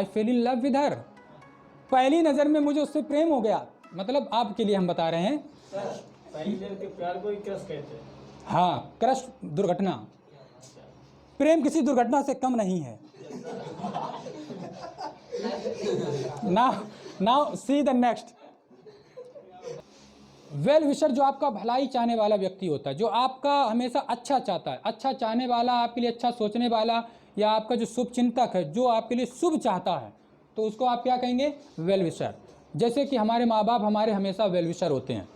Fail in love with her, पहली नज़र में मुझे उससे प्रेम हो गया। मतलब आपके लिए हम बता रहे हैं, पहली नजर के प्यार को ही क्रश कहते हैं। हाँ, क्रश दुर्घटना, प्रेम किसी दुर्घटना से कम नहीं है। Now see the next. Well wisher जो आपका भलाई चाहने वाला व्यक्ति होता है, जो आपका हमेशा अच्छा चाहता है, अच्छा चाहने वाला, आपके लिए अच्छा सोचने वाला, या आपका जो शुभ चिंतक है, जो आपके लिए शुभ चाहता है, तो उसको आप क्या कहेंगे? Well wisher. जैसे कि हमारे माँ बाप हमारे हमेशा वेल विशर होते हैं।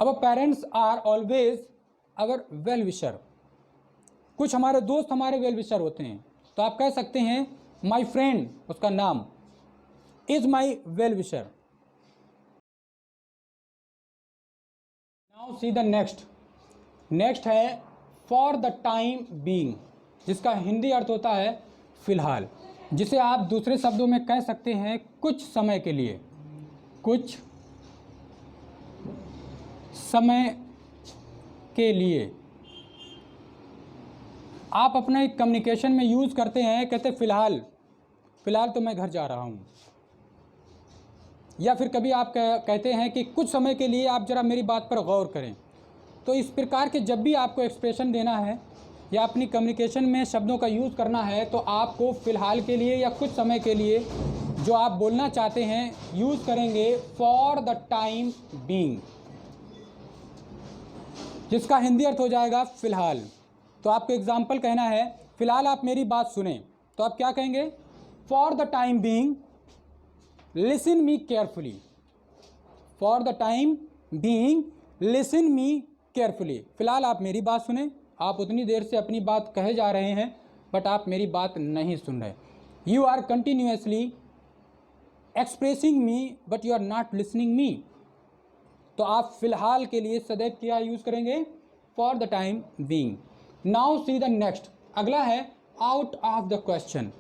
Our parents are always our well wisher. कुछ हमारे दोस्त हमारे वेल विशर होते हैं, तो आप कह सकते हैं माई फ्रेंड, उसका नाम, is my well wisher. Now see the next. Next है फॉर द टाइम बीइंग, जिसका हिंदी अर्थ होता है फिलहाल, जिसे आप दूसरे शब्दों में कह सकते हैं कुछ समय के लिए। कुछ समय के लिए आप अपना एक कम्युनिकेशन में यूज़ करते हैं, कहते फ़िलहाल तो मैं घर जा रहा हूँ। या फिर कभी आप कहते हैं कि कुछ समय के लिए आप ज़रा मेरी बात पर गौर करें। तो इस प्रकार के जब भी आपको एक्सप्रेशन देना है या अपनी कम्युनिकेशन में शब्दों का यूज़ करना है, तो आपको फ़िलहाल के लिए या कुछ समय के लिए जो आप बोलना चाहते हैं यूज़ करेंगे फॉर द टाइम बीइंग, जिसका हिंदी अर्थ हो जाएगा फ़िलहाल। तो आपको एग्जाम्पल कहना है, फ़िलहाल आप मेरी बात सुने, तो आप क्या कहेंगे? For the time being listen me carefully. For the time being listen me carefully. फ़िलहाल आप मेरी बात सुने, आप उतनी देर से अपनी बात कहे जा रहे हैं बट आप मेरी बात नहीं सुन रहे। You are continuously expressing me but you are not listening me. तो आप फ़िलहाल के लिए सदैव क्या यूज़ करेंगे? For the time being. Now see the next. अगला है out of the question.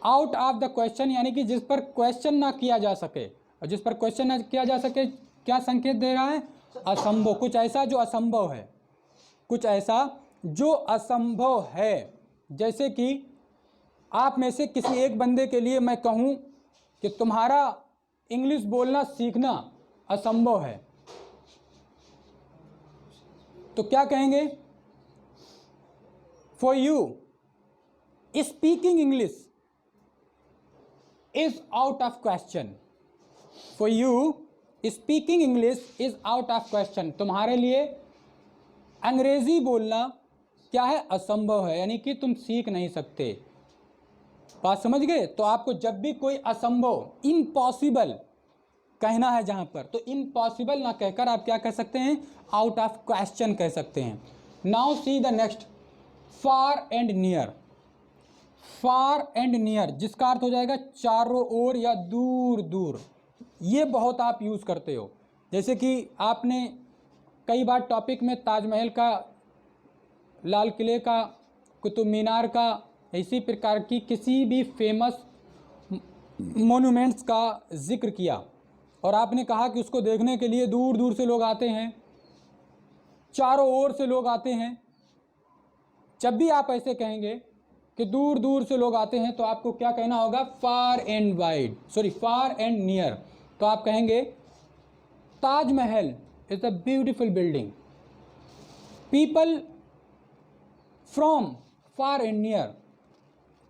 Out of the question यानी कि जिस पर क्वेश्चन ना किया जा सके, और जिस पर क्वेश्चन ना किया जा सके क्या संकेत दे रहा है? असंभव। कुछ ऐसा जो असंभव है, कुछ ऐसा जो असंभव है। जैसे कि आप में से किसी एक बंदे के लिए मैं कहूँ कि तुम्हारा इंग्लिश बोलना सीखना असंभव है, तो क्या कहेंगे? For you speaking English is out of question. For you speaking English is out of question. तुम्हारे लिए अंग्रेजी बोलना क्या है? असंभव है, यानी कि तुम सीख नहीं सकते। बात समझ गए? तो आपको जब भी कोई असंभव, इम्पॉसिबल कहना है जहां पर, तो इम्पॉसिबल ना कहकर आप क्या कह सकते हैं? आउट ऑफ क्वेश्चन कह सकते हैं। Now see the next. Far and near. Far and near जिसका अर्थ हो जाएगा चारों ओर या दूर दूर। ये बहुत आप यूज़ करते हो। जैसे कि आपने कई बार टॉपिक में ताजमहल का, लाल किले का, कुतुब मीनार का, इसी प्रकार की किसी भी फेमस मोन्यूमेंट्स का जिक्र किया, और आपने कहा कि उसको देखने के लिए दूर दूर से लोग आते हैं, चारों ओर से लोग आते हैं। जब भी आप ऐसे कहेंगे कि दूर दूर से लोग आते हैं, तो आपको क्या कहना होगा? Far and wide, sorry far and near. तो आप कहेंगे Taj Mahal is a beautiful building, people from far and near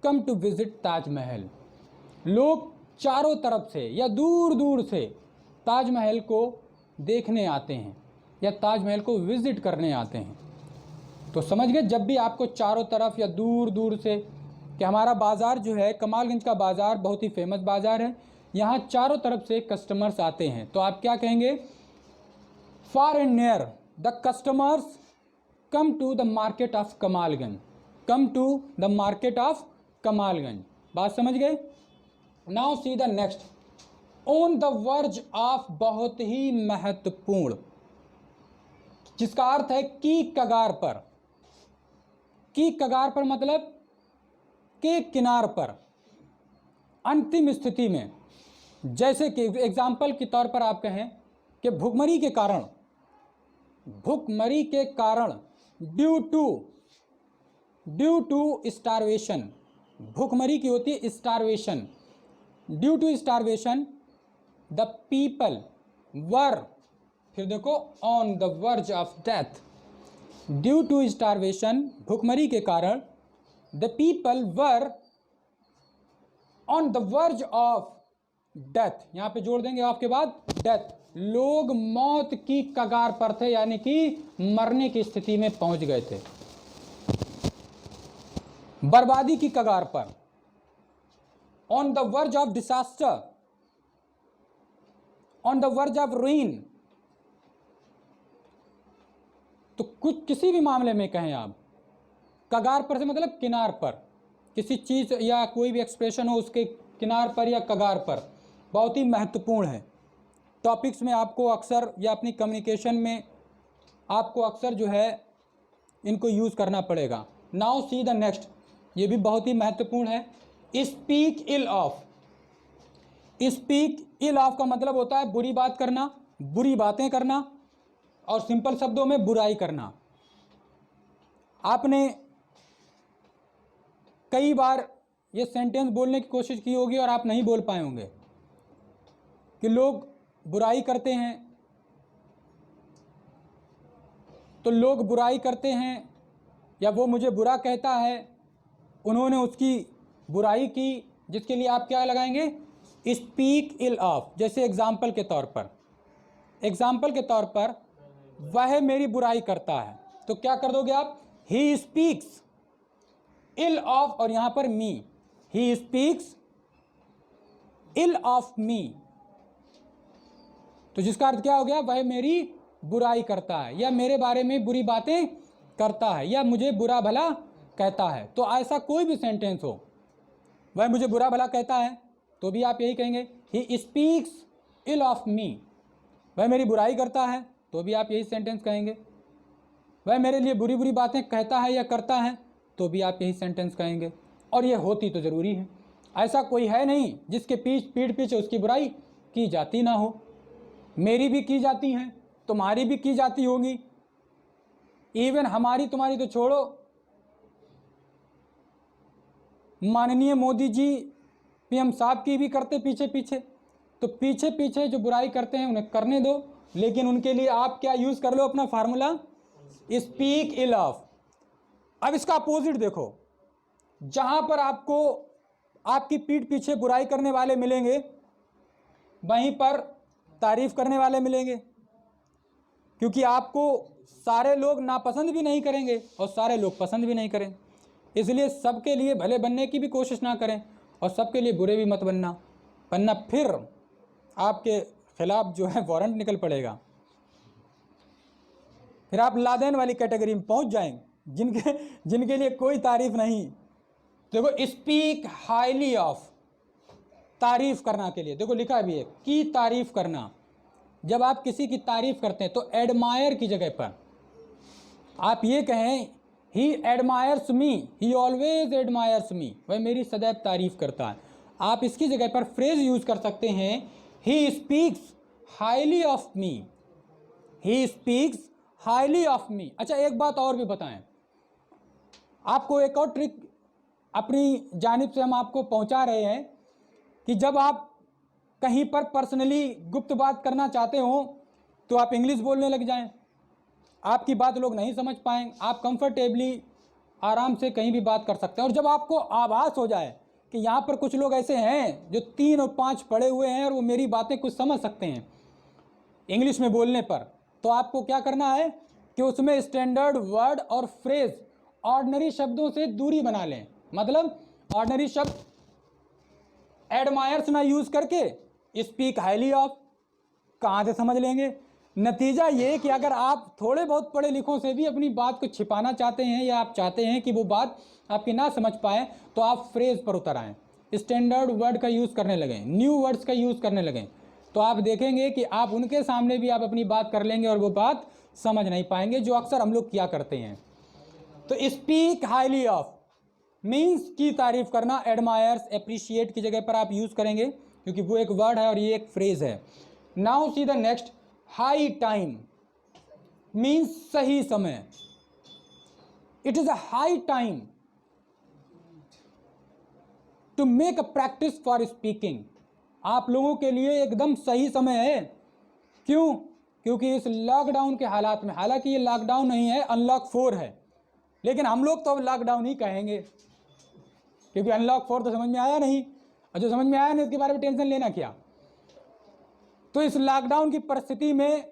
come to visit Taj Mahal. लोग चारों तरफ से या दूर दूर से ताजमहल को देखने आते हैं या ताजमहल को विजिट करने आते हैं। तो समझ गए? जब भी आपको चारों तरफ या दूर दूर से, कि हमारा बाज़ार जो है, कमालगंज का बाज़ार बहुत ही फेमस बाज़ार है, यहाँ चारों तरफ से कस्टमर्स आते हैं, तो आप क्या कहेंगे? Far and near the customers come to the market of Kamalganj. Come to the market of Kamalganj. बात समझ गए? Now see the next. On the verge of, बहुत ही महत्वपूर्ण, जिसका अर्थ है की कगार पर। की कगार पर मतलब के किनार पर, अंतिम स्थिति में। जैसे कि एग्जाम्पल के तौर पर आप कहें कि भुखमरी के कारण, भुखमरी के कारण, ड्यू टू स्टारवेशन। भुखमरी की होती है starvation, due to starvation the people were, फिर देखो on the verge of death, due to starvation भूखमरी के कारण, the people were on the verge of death, यहां पे जोड़ देंगे ऑफ के बाद डेथ, लोग मौत की कगार पर थे, यानी कि मरने की स्थिति में पहुंच गए थे, बर्बादी की कगार पर, on the verge of disaster, on the verge of ruin. तो कुछ किसी भी मामले में कहें आप, कगार पर से मतलब किनार पर, किसी चीज या कोई भी एक्सप्रेशन हो उसके किनार पर या कगार पर, बहुत ही महत्वपूर्ण है। टॉपिक्स में आपको अक्सर या अपनी कम्युनिकेशन में आपको अक्सर जो है इनको यूज़ करना पड़ेगा। नाउ सी द नेक्स्ट, ये भी बहुत ही महत्वपूर्ण है, speak ill of. Speak ill of का मतलब होता है बुरी बात करना, बुरी बातें करना, और सिंपल शब्दों में बुराई करना। आपने कई बार ये सेंटेंस बोलने की कोशिश की होगी और आप नहीं बोल पाए होंगे कि लोग बुराई करते हैं, तो लोग बुराई करते हैं या वो मुझे बुरा कहता है, उन्होंने उसकी बुराई की, जिसके लिए आप क्या लगाएंगे, स्पीक इल ऑफ। जैसे एग्जाम्पल के तौर पर वह मेरी बुराई करता है, तो क्या कर दोगे आप, ही स्पीक्स इल ऑफ, और यहां पर मी, he speaks ill of me, तो जिसका अर्थ क्या हो गया, वह मेरी बुराई करता है या मेरे बारे में बुरी बातें करता है या मुझे बुरा भला कहता है। तो ऐसा कोई भी सेंटेंस हो, वह मुझे बुरा भला कहता है, तो भी आप यही कहेंगे, he speaks ill of me. वह मेरी बुराई करता है, तो भी आप यही सेंटेंस कहेंगे। वह मेरे लिए बुरी बुरी बातें कहता है या करता है, तो भी आप यही सेंटेंस कहेंगे। और ये होती तो ज़रूरी है, ऐसा कोई है नहीं जिसके पीठ पीछे उसकी बुराई की जाती ना हो। मेरी भी की जाती हैं, तुम्हारी भी की जाती होगी, इवन हमारी तुम्हारी तो छोड़ो, माननीय मोदी जी पीएम साहब की भी करते पीछे पीछे। तो पीछे पीछे जो बुराई करते हैं उन्हें करने दो, लेकिन उनके लिए आप क्या यूज़ कर लो, अपना फार्मूला, स्पीक इल ऑफ। अब इसका अपोजिट देखो, जहां पर आपको आपकी पीठ पीछे बुराई करने वाले मिलेंगे, वहीं पर तारीफ करने वाले मिलेंगे, क्योंकि आपको सारे लोग नापसंद भी नहीं करेंगे और सारे लोग पसंद भी नहीं करें। इसलिए सबके लिए भले बनने की भी कोशिश ना करें और सबके लिए बुरे भी मत बनना फिर आपके खिलाफ जो है वारंट निकल पड़ेगा, फिर आप लादेन वाली कैटेगरी में पहुंच जाएंगे, जिनके लिए कोई तारीफ नहीं। देखो, स्पीक हाईली ऑफ, तारीफ करना के लिए, देखो लिखा भी है की तारीफ करना। जब आप किसी की तारीफ करते हैं तो एडमायर की जगह पर आप ये कहें, he admires me, he always admires me, वह मेरी सदैव तारीफ करता है। आप इसकी जगह पर फ्रेज यूज कर सकते हैं, he speaks highly of me, he speaks highly of me. अच्छा, एक बात और भी बताएं, आपको एक और ट्रिक अपनी जानिब से हम आपको पहुंचा रहे हैं कि जब आप कहीं पर पर्सनली गुप्त बात करना चाहते हो तो आप इंग्लिश बोलने लग जाएं, आपकी बात लोग नहीं समझ पाएंगे, आप कंफर्टेबली आराम से कहीं भी बात कर सकते हैं। और जब आपको आभास हो जाए कि यहाँ पर कुछ लोग ऐसे हैं जो 3 और 5 पढ़े हुए हैं और वो मेरी बातें कुछ समझ सकते हैं इंग्लिश में बोलने पर, तो आपको क्या करना है कि उसमें स्टैंडर्ड वर्ड और फ्रेज, ऑर्डिनरी शब्दों से दूरी बना लें। मतलब ऑर्डिनरी शब्द एडमायर्स ना यूज करके स्पीक हाईली ऑफ कहाँ से समझ लेंगे। नतीजा ये कि अगर आप थोड़े बहुत पढ़े लिखों से भी अपनी बात को छिपाना चाहते हैं या आप चाहते हैं कि वो बात आपकी ना समझ पाए, तो आप फ्रेज पर उतर आएँ, स्टैंडर्ड वर्ड का यूज़ करने लगें, न्यू वर्ड्स का यूज़ करने लगें, तो आप देखेंगे कि आप उनके सामने भी आप अपनी बात कर लेंगे और वो बात समझ नहीं पाएंगे, जो अक्सर हम लोग किया करते हैं। तो स्पीक हाईली ऑफ मीन्स की तारीफ करना, एडमायर्स एप्रिशिएट की जगह पर आप यूज़ करेंगे क्योंकि वो एक वर्ड है और ये एक फ्रेज है। Now see the next, high time means सही समय। It is a high time to make a practice for speaking. आप लोगों के लिए एकदम सही समय है। क्यों? क्योंकि इस लॉकडाउन के हालात में, हालांकि ये लॉकडाउन नहीं है, अनलॉक 4 है, लेकिन हम लोग तो अब लॉकडाउन ही कहेंगे, क्योंकि अनलॉक 4 तो समझ में आया नहीं, और जो समझ में आया नहीं उसके बारे में टेंशन लेना क्या। तो इस लॉकडाउन की परिस्थिति में,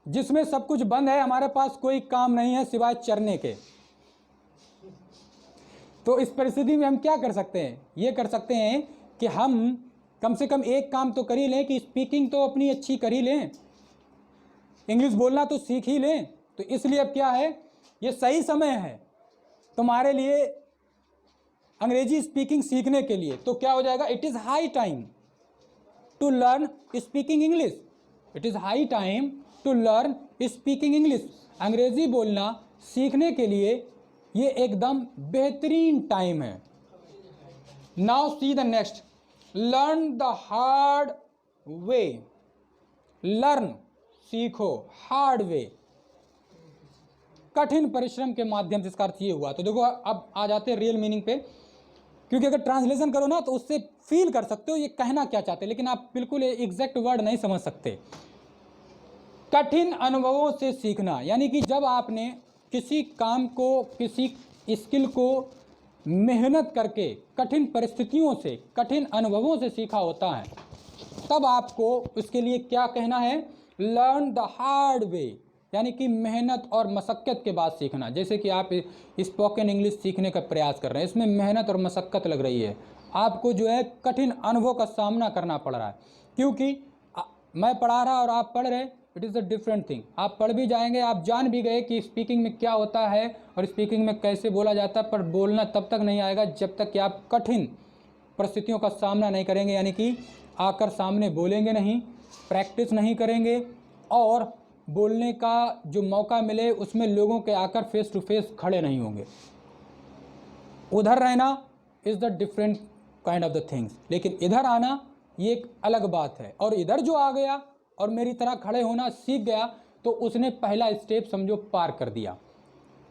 जिसमें सब कुछ बंद है, हमारे पास कोई काम नहीं है सिवाय चरने के, तो इस परिस्थिति में हम क्या कर सकते हैं? ये कर सकते हैं कि हम कम से कम एक काम तो कर ही लें कि स्पीकिंग तो अपनी अच्छी कर ही लें, इंग्लिश बोलना तो सीख ही लें। तो इसलिए अब क्या है, ये सही समय है तुम्हारे लिए अंग्रेजी स्पीकिंग सीखने के लिए। तो क्या हो जाएगा, it is high time to learn speaking English. It is high time to learn speaking English. अंग्रेजी बोलना सीखने के लिए ये एकदम बेहतरीन टाइम है। Now see the next, learn the hard way. Learn, सीखो, हार्ड वे, कठिन परिश्रम के माध्यम से, इसका अर्थ ये हुआ। तो देखो अब आ जाते हैं रियल मीनिंग पे, क्योंकि अगर ट्रांसलेशन करो ना तो उससे फील कर सकते हो ये कहना क्या चाहते हैं, लेकिन आप बिल्कुल एग्जैक्ट वर्ड नहीं समझ सकते। कठिन अनुभवों से सीखना, यानी कि जब आपने किसी काम को, किसी स्किल को मेहनत करके, कठिन परिस्थितियों से, कठिन अनुभवों से सीखा होता है, तब आपको उसके लिए क्या कहना है, लर्न द हार्ड वे, यानी कि मेहनत और मशक्क़त के बाद सीखना। जैसे कि आप स्पोकन इंग्लिश सीखने का प्रयास कर रहे हैं, इसमें मेहनत और मशक्क़त लग रही है, आपको जो है कठिन अनुभव का सामना करना पड़ रहा है, क्योंकि मैं पढ़ा रहा और आप पढ़ रहे, it is a different thing. आप पढ़ भी जाएंगे, आप जान भी गए कि स्पीकिंग में क्या होता है और स्पीकिंग में कैसे बोला जाता है, पर बोलना तब तक नहीं आएगा जब तक कि आप कठिन परिस्थितियों का सामना नहीं करेंगे, यानी कि आकर सामने बोलेंगे नहीं, प्रैक्टिस नहीं करेंगे, और बोलने का जो मौका मिले उसमें लोगों के आकर फेस टू फेस खड़े नहीं होंगे। उधर रहना is the different kind of the things, लेकिन इधर आना ये एक अलग बात है। और इधर जो आ गया और मेरी तरह खड़े होना सीख गया, तो उसने पहला स्टेप समझो पार कर दिया।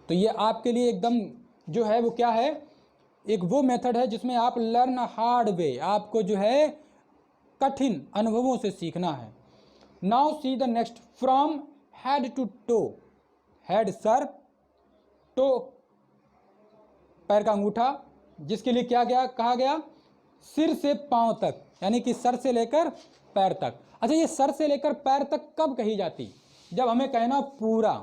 तो ये आपके लिए एकदम जो है वो क्या है, एक वो मेथड है जिसमें आप लर्न हार्ड वे, आपको जो है कठिन अनुभवों से सीखना है। Now see the next, from head to toe. Head सर, टो पैर का अंगूठा, जिसके लिए क्या गया कहा गया, सिर से पांव तक, यानी कि सर से लेकर पैर तक। अच्छा, ये सर से लेकर पैर तक कब कही जाती, जब हमें कहना पूरा।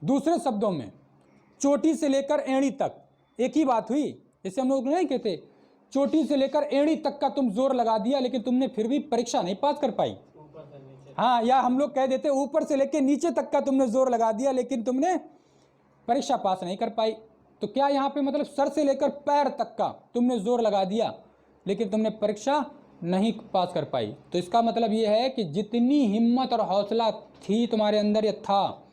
दूसरे शब्दों में, चोटी से लेकर एड़ी तक एक ही बात हुई। इसे हम लोग नहीं कहते चोटी से लेकर एड़ी तक का तुम जोर लगा दिया, लेकिन तुमने फिर भी परीक्षा नहीं पास कर पाई। हाँ, या हम लोग कह देते ऊपर से लेकर नीचे तक का तुमने जोर लगा दिया, लेकिन तुमने परीक्षा पास नहीं कर पाई। तो क्या यहाँ पे मतलब सर से लेकर पैर तक का तुमने जोर लगा दिया, लेकिन तुमने परीक्षा नहीं पास कर पाई। तो इसका मतलब ये है कि जितनी हिम्मत और हौसला थी तुम्हारे अंदर या था,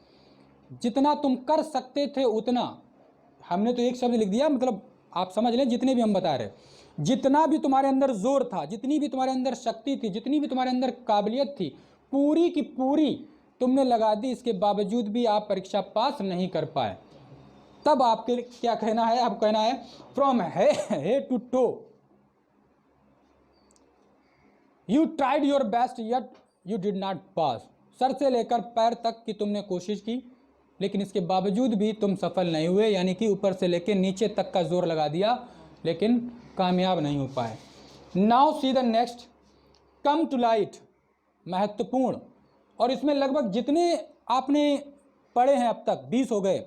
जितना तुम कर सकते थे उतना, हमने तो एक शब्द लिख दिया, मतलब आप समझ लें जितने भी हम बता रहे, जितना भी तुम्हारे अंदर जोर था, जितनी भी तुम्हारे अंदर शक्ति थी, जितनी भी तुम्हारे अंदर काबिलियत थी, पूरी की पूरी तुमने लगा दी, इसके बावजूद भी आप परीक्षा पास नहीं कर पाए। तब आपके क्या कहना है, आपको कहना है from head to toe you tried your best yet you did not pass. सर से लेकर पैर तक की तुमने कोशिश की, लेकिन इसके बावजूद भी तुम सफल नहीं हुए, यानी कि ऊपर से लेकर नीचे तक का जोर लगा दिया, लेकिन कामयाब नहीं हो पाए। Now see the next, come to light, महत्वपूर्ण। और इसमें लगभग जितने आपने पढ़े हैं अब तक 20 हो गए,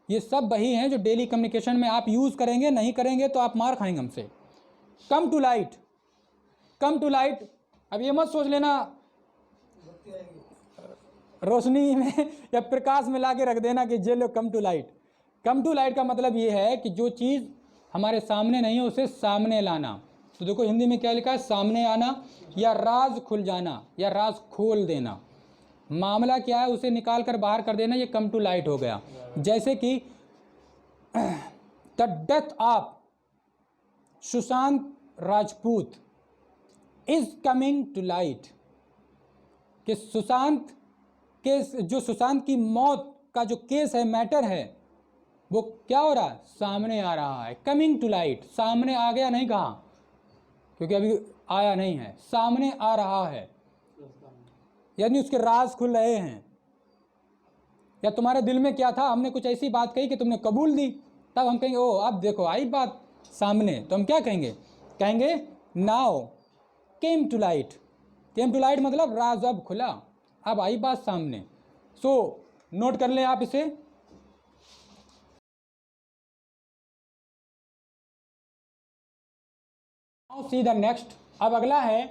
ये सब वही हैं जो डेली कम्युनिकेशन में आप यूज़ करेंगे, नहीं करेंगे तो आप मार खाएंगे हमसे। Come to light, come to light. अब ये मत सोच लेना रोशनी में या प्रकाश में ला के रख देना कि जे लो come to light. Come to light का मतलब ये है कि जो चीज़ हमारे सामने नहीं है उसे सामने लाना। तो देखो हिंदी में क्या लिखा है, सामने आना या राज खुल जाना या राज खोल देना। मामला क्या है उसे निकाल कर बाहर कर देना, ये कम टू लाइट हो गया। जैसे कि the death of Sushant Rajput is coming to light, कि सुशांत केस, जो सुशांत की मौत का जो केस है, मैटर है, वो क्या हो रहा है, सामने आ रहा है, कमिंग टू लाइट, सामने आ गया नहीं कहा, क्योंकि अभी आया नहीं है, सामने आ रहा है, यानी उसके राज खुल रहे हैं। या तुम्हारे दिल में क्या था, हमने कुछ ऐसी बात कही कि तुमने कबूल दी, तब हम कहेंगे ओ अब देखो आई बात सामने, तो हम क्या कहेंगे, कहेंगे now came to light. Came to light मतलब राज अब खुला, अब आई बात सामने। सो नोट कर लें आप इसे। Now see the next. अब अगला है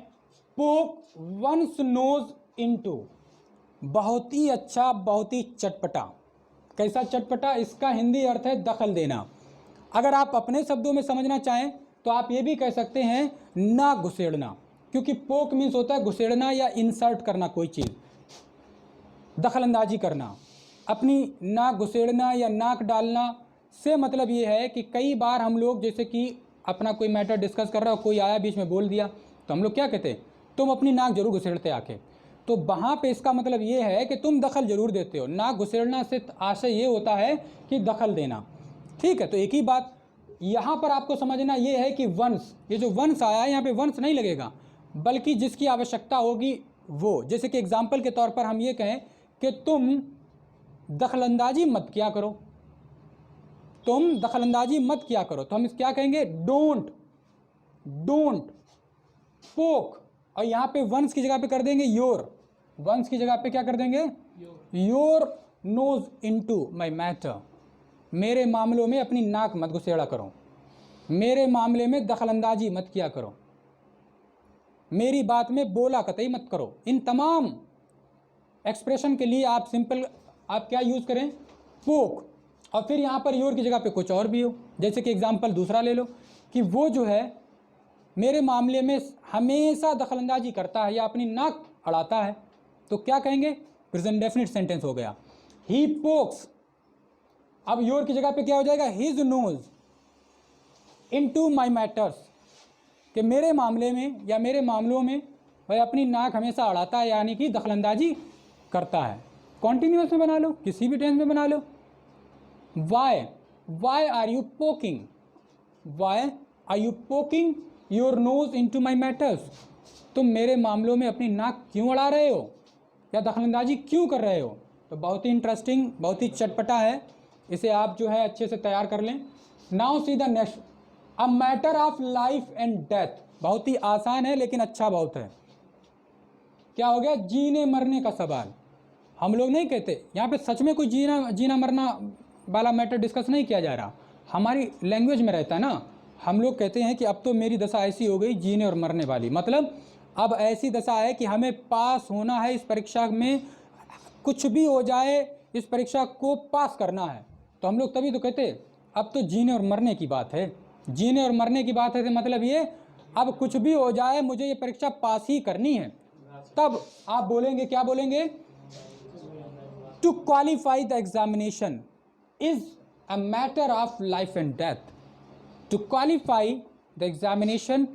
पोक वंस नोज इनटू। बहुत ही अच्छा, बहुत ही चटपटा। कैसा चटपटा, इसका हिंदी अर्थ है दखल देना। अगर आप अपने शब्दों में समझना चाहें तो आप ये भी कह सकते हैं ना घुसेड़ना, क्योंकि पोक मीन्स होता है घुसेड़ना या इंसर्ट करना, कोई चीज़ दखलंदाजी करना। अपनी नाक घुसेड़ना या नाक डालना से मतलब ये है कि कई बार हम लोग जैसे कि अपना कोई मैटर डिस्कस कर रहा हो, कोई आया बीच में बोल दिया, तो हम लोग क्या कहते हैं, तुम अपनी नाक जरूर घुसेड़ते आके। तो वहाँ पे इसका मतलब ये है कि तुम दखल जरूर देते हो। नाक घुसेड़ना से आशय ये होता है कि दखल देना, ठीक है। तो एक ही बात यहाँ पर आपको समझना ये है कि वंस, ये जो वंस आया है यहाँ पे वंस नहीं लगेगा, बल्कि जिसकी आवश्यकता होगी वो। जैसे कि एग्जाम्पल के तौर पर हम ये कहें कि तुम दखलंदाजी मत किया करो, तुम दखलंदाजी मत किया करो, तो हम इस क्या कहेंगे, डोंट, डोंट पोक। और यहाँ पे वंस की जगह पे कर देंगे योर, वंस की जगह पे क्या कर देंगे, your nose into my matter. मेरे मामलों में अपनी नाक मत घुसेड़ा करो, मेरे मामले में दखलंदाजी मत किया करो, मेरी बात में बोला कतई मत करो। इन तमाम एक्सप्रेशन के लिए आप सिंपल आप क्या यूज़ करें, पोक। और फिर यहाँ पर योर की जगह पे कुछ और भी हो, जैसे कि एग्जांपल दूसरा ले लो कि वो जो है मेरे मामले में हमेशा दखलंदाजी करता है या अपनी नाक अड़ाता है, तो क्या कहेंगे, प्रेजेंट डेफिनिट सेंटेंस हो गया, ही पोक्स। अब योर की जगह पे क्या हो जाएगा, his nose into my matters, कि मेरे मामले में या मेरे मामलों में वह अपनी नाक हमेशा अड़ाता है, यानी कि दखलंदाजी करता है। कॉन्टिन्यूअस में बना लो, किसी भी टेंस में बना लो। Why, why are you poking, why are you poking your nose into my matters, तुम मेरे मामलों में अपनी नाक क्यों अड़ा रहे हो या दखलंदाजी क्यों कर रहे हो। तो बहुत ही इंटरेस्टिंग, बहुत ही चटपटा है, इसे आप जो है अच्छे से तैयार कर लें। Now see the next, a matter of life and death. बहुत ही आसान है लेकिन अच्छा बहुत है। क्या हो गया, जीने मरने का सवाल। हम लोग नहीं कहते यहाँ पे सच में कोई जीना मरना वाला मैटर डिस्कस नहीं किया जा रहा, हमारी लैंग्वेज में रहता है ना। हम लोग कहते हैं कि अब तो मेरी दशा ऐसी हो गई जीने और मरने वाली, मतलब अब ऐसी दशा है कि हमें पास होना है इस परीक्षा में, कुछ भी हो जाए इस परीक्षा को पास करना है। तो हम लोग तभी तो कहते अब तो जीने और मरने की बात है, जीने और मरने की बात है, तो मतलब ये अब कुछ भी हो जाए मुझे ये परीक्षा पास ही करनी है। तब आप बोलेंगे, क्या बोलेंगे, to qualify the examination is a matter of life and death. To qualify the examination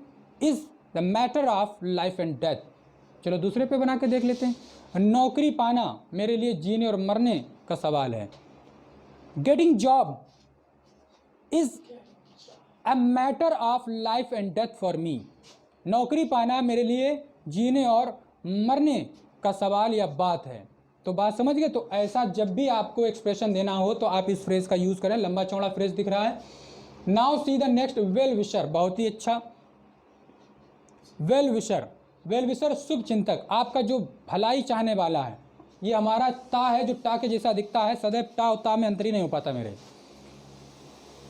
is the matter of life and death. चलो दूसरे पे बना के देख लेते हैं। नौकरी पाना मेरे लिए जीने और मरने का सवाल है। Getting job is a matter of life and death for me. नौकरी पाना मेरे लिए जीने और मरने का सवाल या बात है। तो बात समझ गए। तो ऐसा जब भी आपको एक्सप्रेशन देना हो तो आप इस फ्रेज का यूज़ करें। लंबा चौड़ा फ्रेज दिख रहा है। Now see the next, well wisher. बहुत ही अच्छा, वेल विशर। वेल विशर शुभ चिंतक, आपका जो भलाई चाहने वाला है। ये हमारा ता है जो टा के जैसा दिखता है, सदैव टा और ता में अंतर ही नहीं हो पाता मेरे।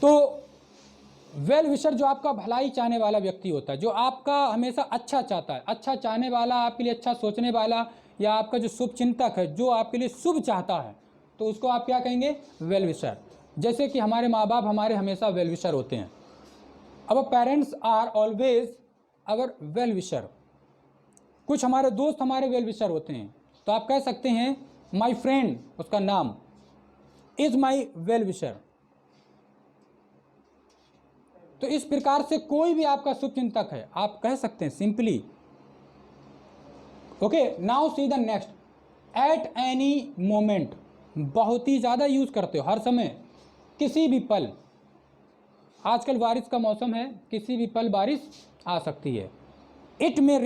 तो वेल विशर जो आपका भलाई चाहने वाला व्यक्ति होता है, जो आपका हमेशा अच्छा चाहता है, अच्छा चाहने वाला, आपके लिए अच्छा सोचने वाला, या आपका जो शुभ चिंतक है जो आपके लिए शुभ चाहता है, तो उसको आप क्या कहेंगे, वेल विशर। जैसे कि हमारे माँ बाप हमारे हमेशा वेल विशर होते हैं। अब parents are always our well wisher. कुछ हमारे दोस्त हमारे वेल विशर होते हैं, तो आप कह सकते हैं माई फ्रेंड, उसका नाम, इज माई वेल विशर। तो इस प्रकार से कोई भी आपका शुभ चिंतक है आप कह सकते हैं simply. Okay, now see the next, at any moment. बहुत ही ज़्यादा यूज़ करते हो हर समय। किसी भी पल, आजकल बारिश का मौसम है, किसी भी पल बारिश आ सकती है। इट में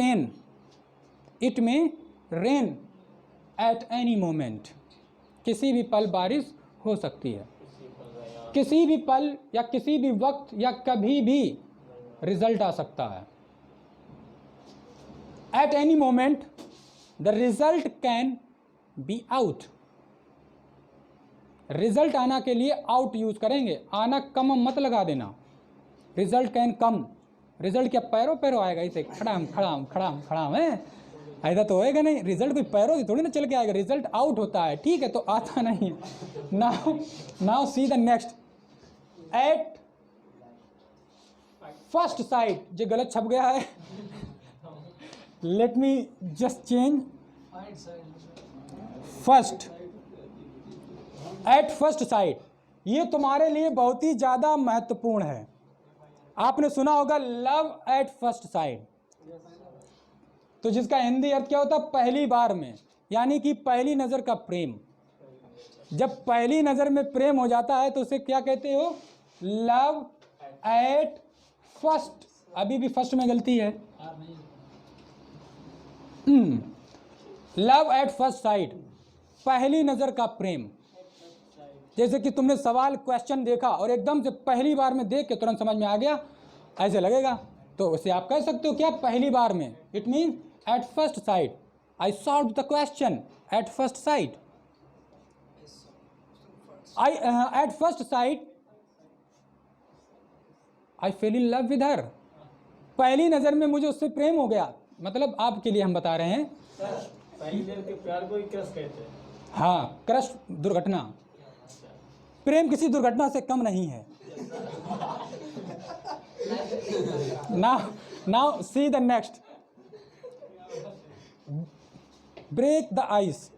रेन एट एनी मोमेंट, किसी भी पल बारिश हो सकती है। किसी भी पल या किसी भी वक्त या कभी भी रिजल्ट आ सकता है। At any moment the result can be out. Result आना के लिए आउट यूज करेंगे, आना कम मत लगा देना। रिजल्ट कैन कम, रिजल्ट क्या पैरों पैरों आएगा इसे खड़ाम खड़ाम खड़ाम खड़ाम है, ऐसा तो होएगा नहीं। रिजल्ट कोई पैरों से थोड़ी ना चल के आएगा, रिजल्ट आउट होता है, ठीक है, तो आता नहीं है। Now see the next. At first sight, जो गलत छप गया है, let me just change. First, at first sight, ये तुम्हारे लिए बहुत ही ज़्यादा महत्वपूर्ण है। आपने सुना होगा लव एट फर्स्ट साइट, तो जिसका हिंदी अर्थ क्या होता है? पहली बार में, यानी कि पहली नज़र का प्रेम। जब पहली नज़र में प्रेम हो जाता है तो उसे क्या कहते हो? Love at first. अभी भी फर्स्ट में गलती है। लव एट फर्स्ट साइट, पहली नज़र का प्रेम। जैसे कि तुमने सवाल क्वेश्चन देखा और एकदम से पहली बार में देख के तुरंत समझ में आ गया, ऐसे लगेगा, तो उसे आप कह सकते हो क्या? पहली बार में। It mean at first sight, I solve the question at first sight. I at first sight I fail in love with her. पहली नज़र में मुझे उससे प्रेम हो गया। मतलब आपके लिए हम बता रहे हैं, पहली देर के प्यार को ही क्रश कहते हैं। हाँ, क्रश दुर्घटना। प्रेम किसी दुर्घटना से कम नहीं है। Now see the next. Break the ice.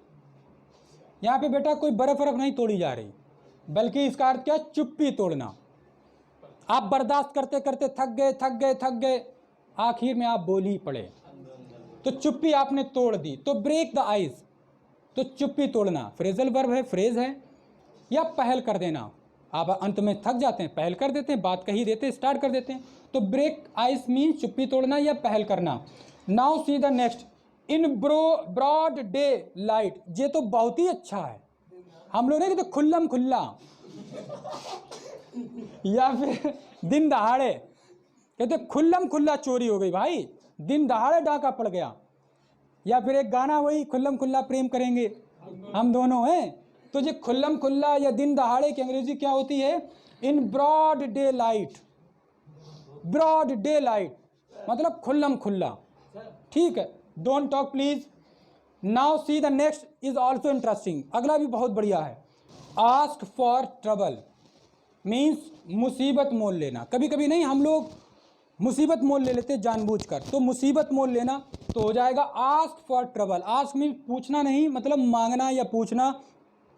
यहाँ पे बेटा कोई बर्फ नहीं तोड़ी जा रही, बल्कि इसका अर्थ क्या? चुप्पी तोड़ना। आप बर्दाश्त करते करते थक गए, आखिर में आप बोल ही पड़े, तो चुप्पी आपने तोड़ दी। तो ब्रेक द आइस, तो चुप्पी तोड़ना फ्रेजल वर्ब है, फ्रेज है, या पहल कर देना। आप अंत में थक जाते हैं, पहल कर देते हैं, बात कही देते हैं, स्टार्ट कर देते हैं। तो ब्रेक आइस मीन चुप्पी तोड़ना या पहल करना। Now see the next. In broad daylight, ये तो बहुत ही अच्छा है। हम लोग नहीं कहते खुल्लम खुल्ला, या फिर दिन दहाड़े कहते खुल्लम खुल्ला चोरी हो गई भाई, दिन दहाड़े डाका पड़ गया। या फिर एक गाना वही खुल्लम खुल्ला प्रेम करेंगे हम दोनों हैं। तो ये खुल्लम खुल्ला या दिन दहाड़े की अंग्रेजी क्या होती है? In broad daylight. Broad daylight मतलब खुल्लम खुल्ला, ठीक है। Don't talk please. Now see the next is also interesting. अगला भी बहुत बढ़िया है। आस्क फॉर ट्रबल मीन्स मुसीबत मोल लेना। कभी कभी नहीं, हम लोग मुसीबत मोल ले लेते जानबूझकर, तो मुसीबत मोल लेना तो हो जाएगा ask for trouble. Ask mean पूछना नहीं, मतलब मांगना या पूछना,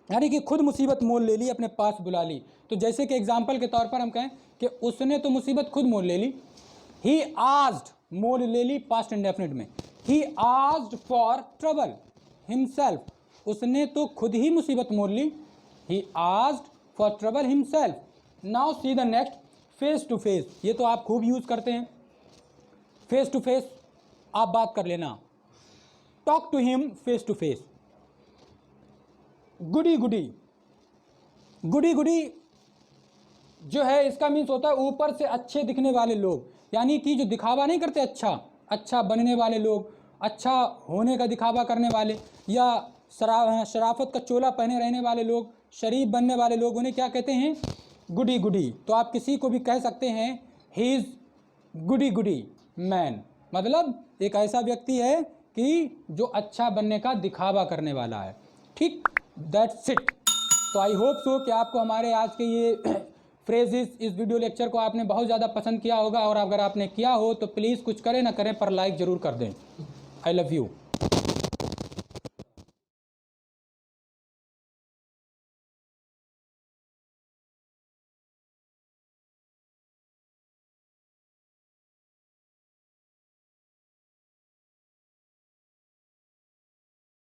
यानी कि खुद मुसीबत मोल ले ली, अपने पास बुला ली। तो जैसे कि एग्जाम्पल के तौर पर हम कहें कि उसने तो मुसीबत खुद मोल ले ली। ही आस्क्ड, मोल ले ली पास्ट इंडेफिनिट में। He asked for trouble himself, उसने तो खुद ही मुसीबत मोल ली। He asked for trouble himself. Now see the next. Face to face, ये तो आप खूब यूज करते हैं। फेस टू फेस आप बात कर लेना। Talk to him face to face. Goody goody, goody goody जो है इसका मीन्स होता है ऊपर से अच्छे दिखने वाले लोग, यानी कि जो दिखावा नहीं करते, अच्छा बनने वाले लोग, अच्छा होने का दिखावा करने वाले, या शराफत का चोला पहने रहने वाले लोग, शरीफ बनने वाले लोग, उन्हें क्या कहते हैं? गुडी गुडी। तो आप किसी को भी कह सकते हैं he is Gudi Gudi man, मतलब एक ऐसा व्यक्ति है कि जो अच्छा बनने का दिखावा करने वाला है, ठीक। That's it. तो आई होप सो कि आपको हमारे आज के ये फ्रेजेस, इस वीडियो लेक्चर को आपने बहुत ज़्यादा पसंद किया होगा, और अगर आपने किया हो तो प्लीज़ कुछ करें ना करें पर लाइक ज़रूर कर दें। I love you.